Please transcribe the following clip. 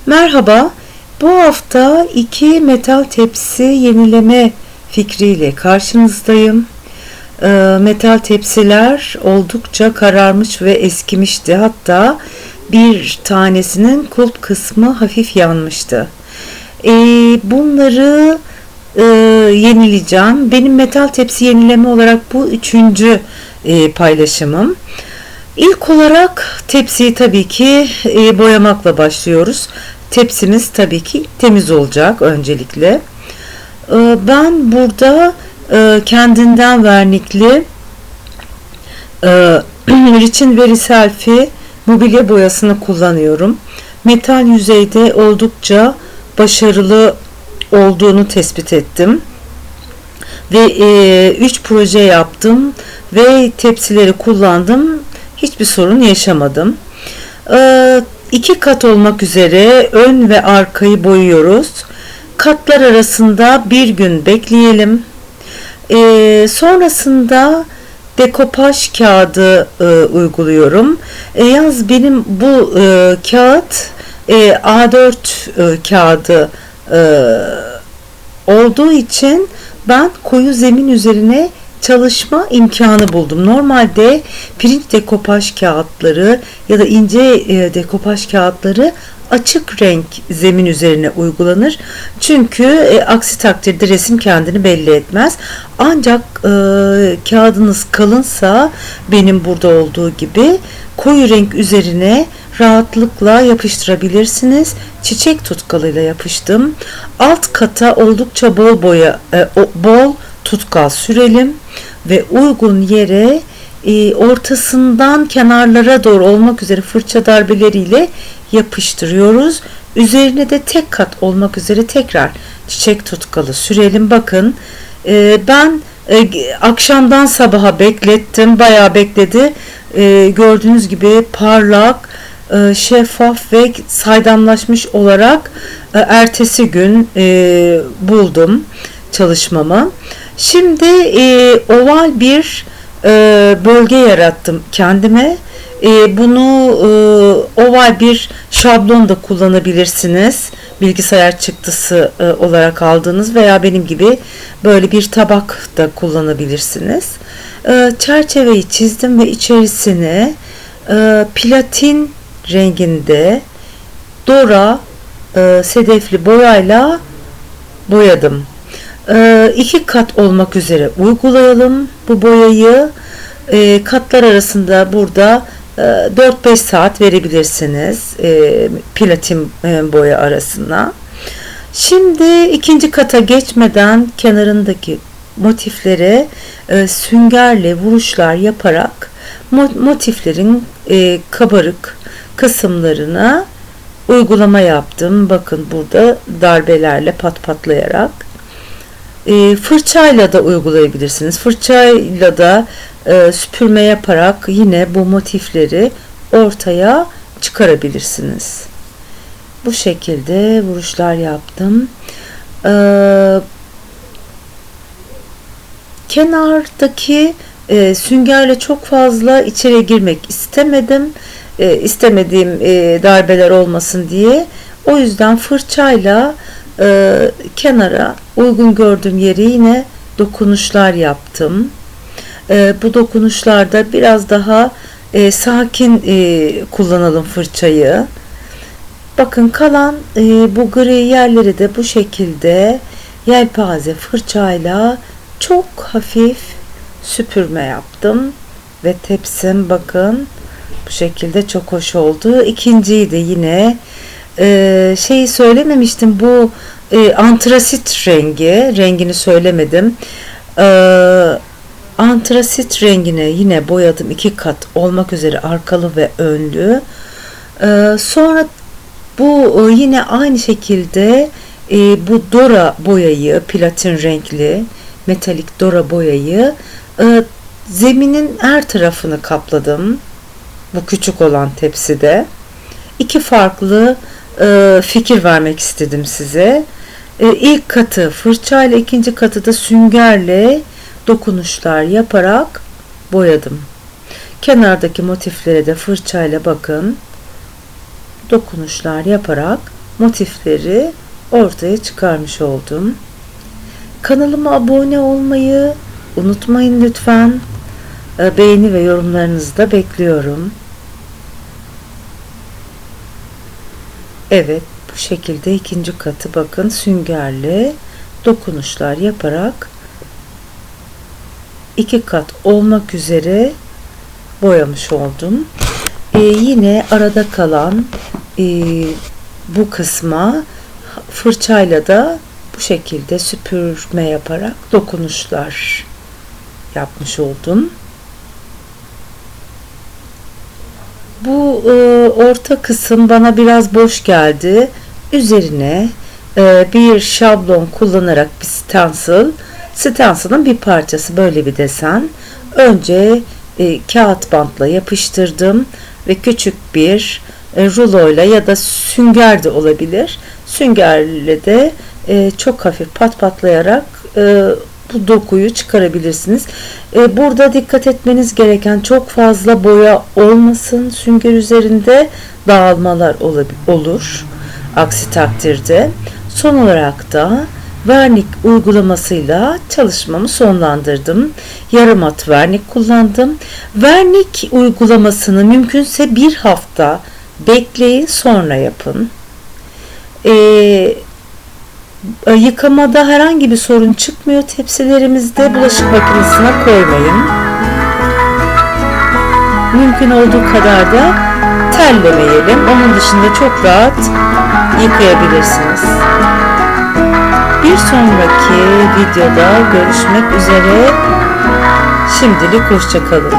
Merhaba, bu hafta iki metal tepsi yenileme fikriyle karşınızdayım. Metal tepsiler oldukça kararmış ve eskimişti. Hatta bir tanesinin kulp kısmı hafif yanmıştı. Bunları yenileyeceğim. Benim metal tepsi yenileme olarak bu üçüncü paylaşımım. İlk olarak tepsiyi tabii ki boyamakla başlıyoruz. Tepsimiz tabii ki temiz olacak öncelikle. Ben burada kendinden vernikli Riçin Veriselfi mobilya boyasını kullanıyorum. Metal yüzeyde oldukça başarılı olduğunu tespit ettim. Ve 3 proje yaptım ve tepsileri kullandım. Hiçbir sorun yaşamadım. 2 kat olmak üzere ön ve arkayı boyuyoruz. Katlar arasında bir gün bekleyelim. Sonrasında dekopaj kağıdı uyguluyorum. Yalnız benim bu kağıt A4 kağıdı olduğu için ben koyu zemin üzerine çalışma imkanı buldum. Normalde pirinç dekopaj kağıtları ya da ince dekopaj kağıtları açık renk zemin üzerine uygulanır. Çünkü aksi takdirde resim kendini belli etmez. Ancak kağıdınız kalınsa benim burada olduğu gibi koyu renk üzerine rahatlıkla yapıştırabilirsiniz. Çiçek tutkalıyla yapıştım. Alt kata oldukça bol tutkal sürelim ve uygun yere ortasından kenarlara doğru olmak üzere fırça darbeleriyle yapıştırıyoruz. Üzerine de tek kat olmak üzere tekrar çiçek tutkalı sürelim. Bakın ben akşamdan sabaha beklettim. Bayağı bekledi. Gördüğünüz gibi parlak, şeffaf ve saydamlaşmış olarak ertesi gün buldum çalışmamı. Şimdi oval bir bölge yarattım kendime. Bunu oval bir şablon da kullanabilirsiniz. Bilgisayar çıktısı olarak aldığınız veya benim gibi böyle bir tabak da kullanabilirsiniz. Çerçeveyi çizdim ve içerisine platin renginde Dora sedefli boyayla boyadım. 2 kat olmak üzere uygulayalım bu boyayı. Katlar arasında burada 4-5 saat verebilirsiniz platin boya arasına. Şimdi ikinci kata geçmeden kenarındaki motiflere süngerle vuruşlar yaparak motiflerin kabarık kısımlarına uygulama yaptım. Bakın burada darbelerle patlayarak. Fırçayla da uygulayabilirsiniz. Fırçayla da süpürme yaparak yine bu motifleri ortaya çıkarabilirsiniz. Bu şekilde vuruşlar yaptım. Kenardaki süngerle çok fazla içeri girmek istemedim. İstemediğim darbeler olmasın diye. O yüzden fırçayla kenara uygun gördüğüm yere yine dokunuşlar yaptım. Bu dokunuşlarda biraz daha sakin kullanalım fırçayı. Bakın kalan bu gri yerleri de bu şekilde yelpaze fırçayla çok hafif süpürme yaptım ve tepsim bakın bu şekilde çok hoş oldu. İkinciyi de yine şeyi söylememiştim, bu antrasit rengini söylemedim. Antrasit rengine yine boyadım 2 kat olmak üzere arkalı ve önlü. Sonra bu yine aynı şekilde bu Dora boyayı, platin renkli metalik Dora boyayı zeminin her tarafını kapladım. Bu küçük olan tepside. 2 farklı fikir vermek istedim size. İlk katı fırçayla, ikinci katı da süngerle dokunuşlar yaparak boyadım. Kenardaki motiflere de fırçayla bakın dokunuşlar yaparak motifleri ortaya çıkarmış oldum. Kanalıma abone olmayı unutmayın lütfen. Beğeni ve yorumlarınızı da bekliyorum. Evet, bu şekilde ikinci katı bakın süngerle dokunuşlar yaparak 2 kat olmak üzere boyamış oldum. Yine arada kalan bu kısma fırçayla da bu şekilde süpürme yaparak dokunuşlar yapmış oldum. Bu orta kısım bana biraz boş geldi. Üzerine bir şablon kullanarak bir stencil'ın bir parçası, böyle bir desen. Önce kağıt bantla yapıştırdım ve küçük bir ruloyla ya da sünger de olabilir. Süngerle de çok hafif patlayarak bu dokuyu çıkarabilirsiniz. Burada dikkat etmeniz gereken, çok fazla boya olmasın sünger üzerinde, dağılmalar olur. Aksi takdirde. Son olarak da vernik uygulamasıyla çalışmamı sonlandırdım. Yarım at vernik kullandım. Vernik uygulamasını mümkünse bir hafta bekleyin, sonra yapın. Yıkamada herhangi bir sorun çıkmıyor tepsilerimizde. Bulaşık makinesine koymayın. Mümkün olduğu kadar da terlemeyelim. Onun dışında çok rahat yıkayabilirsiniz. Bir sonraki videoda görüşmek üzere. Şimdilik hoşça kalın.